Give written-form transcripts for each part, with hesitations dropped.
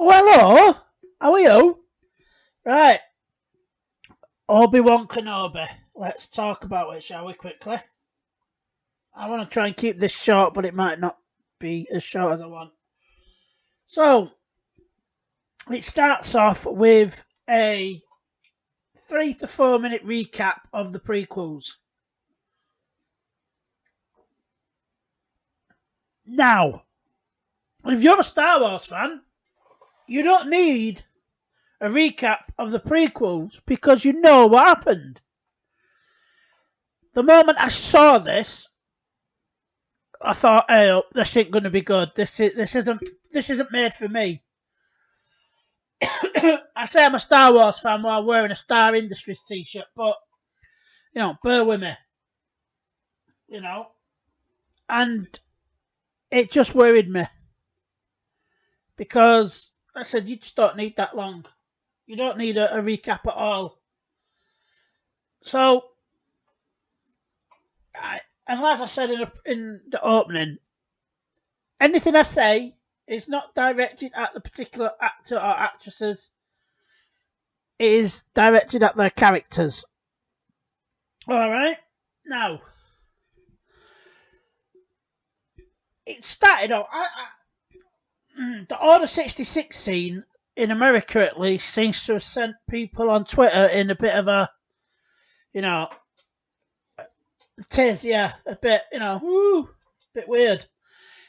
Oh, hello. How are you? Right. Obi-Wan Kenobi. Let's talk about it, shall we, quickly? I want to try and keep this short, but it might not be as short as I want. So, it starts off with a 3 to 4 minute recap of the prequels. Now, if you're a Star Wars fan, you don't need a recap of the prequels because you know what happened. The moment I saw this, I thought, "Hey, this ain't going to be good. This isn't made for me." I say I'm a Star Wars fan while wearing a Star Industries t-shirt, but bear with me, you know. And it just worried me because I said you just don't need that long. You don't need a recap at all. So, and as I said in the opening, anything I say is not directed at the particular actor or actresses. It is directed at their characters. All right. Now, it started off. The Order 66 scene in America, at least, seems to have sent people on Twitter in a bit of a, you know, a bit, bit weird,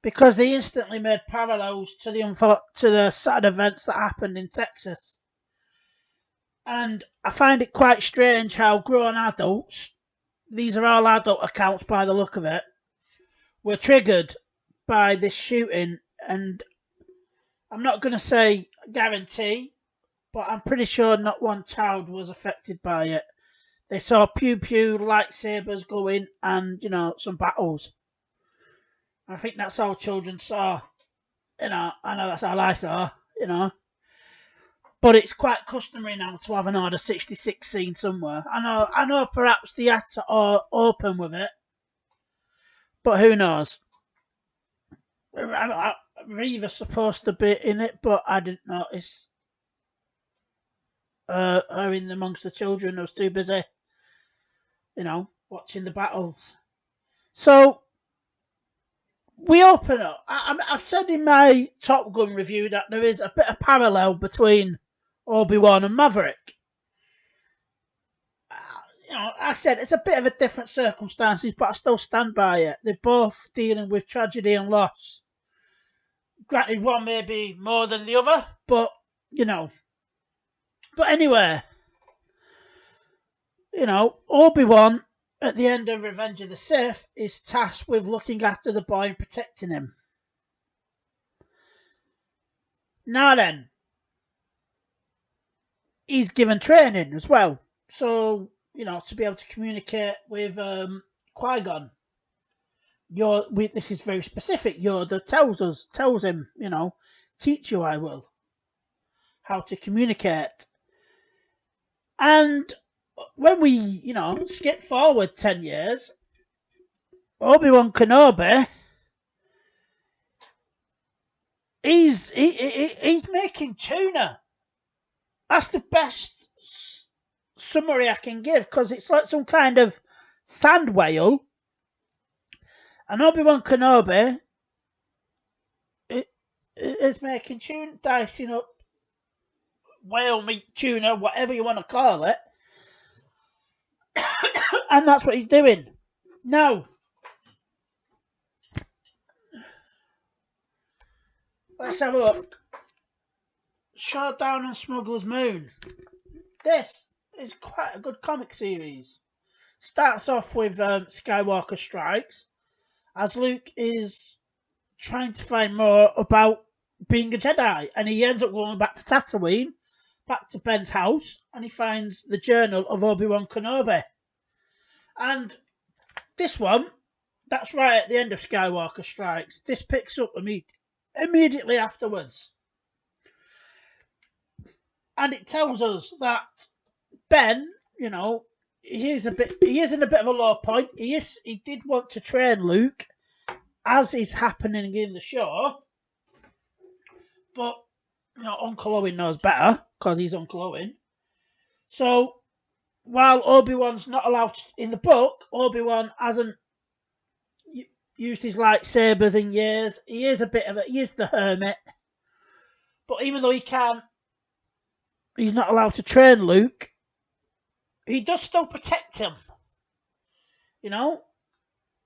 because they instantly made parallels to the sad events that happened in Texas. And I find it quite strange how grown adults, these are all adult accounts by the look of it, were triggered by this shooting. And I'm not going to say guarantee, but I'm pretty sure not one child was affected by it. They saw pew pew lightsabers going and, some battles. I think that's all children saw. I know that's all I saw, But it's quite customary now to have an Order 66 scene somewhere. I know perhaps they had to open with it, but who knows? Reva's supposed to be in it, but I didn't notice her in amongst the children. I was too busy, watching the battles. So we open up. I've said in my Top Gun review that there is a bit of parallel between Obi-Wan and Maverick. I said it's a bit of a different circumstances, but I still stand by it. They're both dealing with tragedy and loss. Granted, one may be more than the other, but But anyway, Obi-Wan at the end of Revenge of the Sith is tasked with looking after the boy and protecting him. Now then, he's given training as well. So, to be able to communicate with Qui-Gon. This is very specific. Yoda tells him, teach you I will, how to communicate. And when we, skip forward 10 years, Obi-Wan Kenobi, he's making tuna. That's the best summary I can give, because it's like some kind of sand whale. And Obi-Wan Kenobi is making tuna, dicing up whale meat, tuna, whatever you want to call it. And that's what he's doing. Now, let's have a look. Showdown on Smuggler's Moon. This is quite a good comic series. Starts off with Skywalker Strikes, as Luke is trying to find more about being a Jedi, and he ends up going back to Tatooine, back to Ben's house, and he finds the journal of Obi-Wan Kenobi. And this one, that's right at the end of Skywalker Strikes. This picks up immediately afterwards. And it tells us that Ben, he is in a bit of a low point. He did want to train Luke, as is happening in the show, but Uncle Owen knows better because he's Uncle Owen. So while Obi-Wan's not allowed in the book, Obi-Wan hasn't used his lightsabers in years. He is he is the hermit. But even though he's not allowed to train Luke, he does still protect him. You know,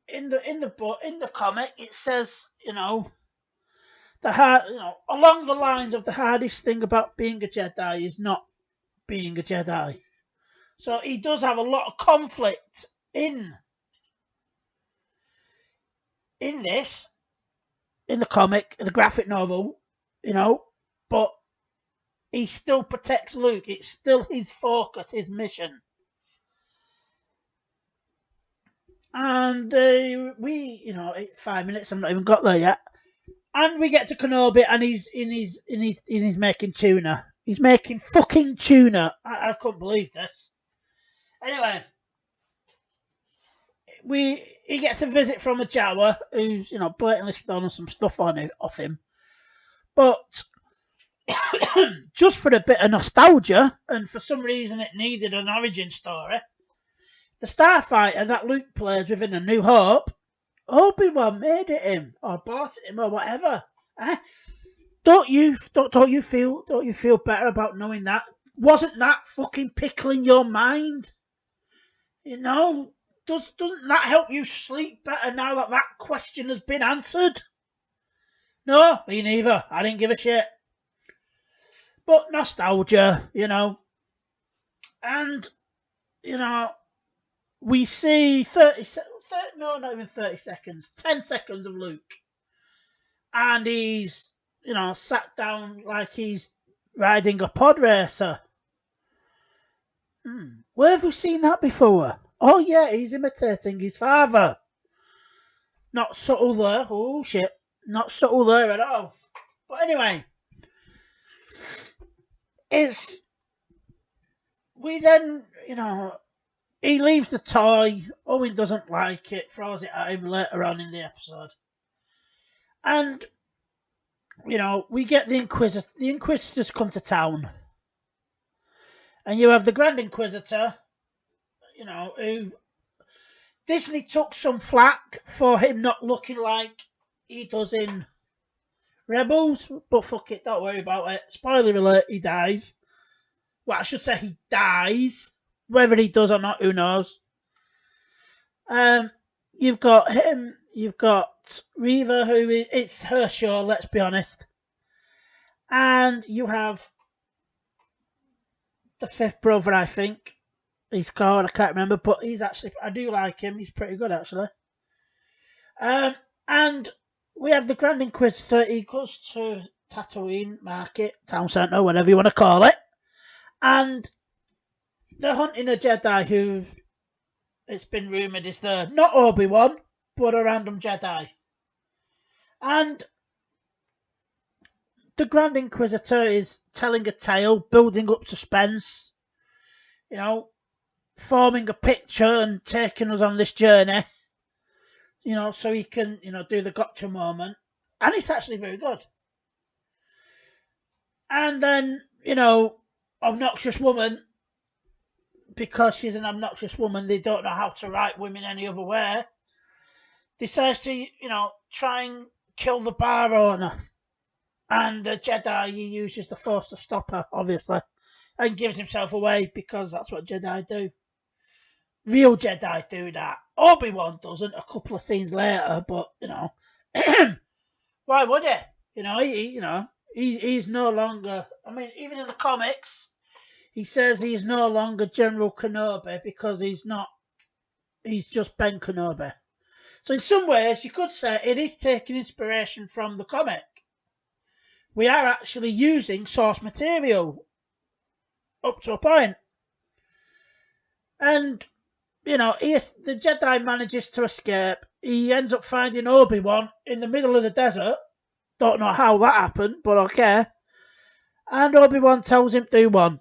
in the book, in the comic, it says, along the lines of the hardest thing about being a Jedi is not being a Jedi. So he does have a lot of conflict in this, in the comic, the graphic novel, but he still protects Luke. It's still his focus, his mission. And 5 minutes. I've not even got there yet. And we get to Kenobi, and he's making tuna. He's making fucking tuna. I couldn't believe this. Anyway, he gets a visit from a Jawa who's blatantly stolen some stuff off him, but just for a bit of nostalgia, and for some reason it needed an origin story. The starfighter that Luke plays with in A New Hope, Obi-Wan made it him, or bought it him, or whatever. Don't you feel better about knowing that? Wasn't that fucking pickling your mind? Doesn't that help you sleep better now that that question has been answered? No, me neither. I didn't give a shit. But nostalgia, and we see not even 30 seconds, 10 seconds of Luke. And he's, sat down like he's riding a pod racer. Where have we seen that before? Oh, yeah, he's imitating his father. Not subtle there. Oh, shit. Not subtle there at all. But anyway, we then, he leaves the toy. Owen doesn't like it, throws it at him later on in the episode. And, we get the Inquisitor. The Inquisitors come to town. And you have the Grand Inquisitor, who Disney took some flack for him not looking like he does in Rebels. But fuck it, don't worry about it. Spoiler alert, he dies. Well, I should say he dies. Whether he does or not, who knows. You've got him. You've got Reva, it's her show, let's be honest. And you have the fifth brother, I think he's called. I can't remember, but I do like him. He's pretty good, actually. And we have the Grand Inquisitor. He goes to Tatooine Market, Town Centre, whatever you want to call it. And they're hunting a Jedi who, it's been rumoured, is not Obi-Wan, but a random Jedi. And the Grand Inquisitor is telling a tale, building up suspense, forming a picture and taking us on this journey, so he can, do the gotcha moment. And it's actually very good. And then, obnoxious woman, because she's an obnoxious woman, they don't know how to write women any other way, decides to, try and kill the bar owner. And the Jedi, he uses the Force to stop her, obviously, and gives himself away because that's what Jedi do. Real Jedi do that. Obi-Wan doesn't a couple of scenes later, but, why would he? He's no longer, even in the comics, he says he's no longer General Kenobi because he's just Ben Kenobi. So in some ways, you could say it is taking inspiration from the comic. We are actually using source material up to a point. And, the Jedi manages to escape. He ends up finding Obi-Wan in the middle of the desert. Don't know how that happened, but okay. And Obi-Wan tells him to do one.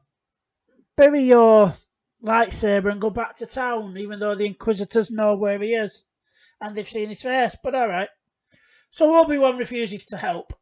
Bury your lightsaber and go back to town, even though the Inquisitors know where he is. And they've seen his face, but alright. So Obi-Wan refuses to help.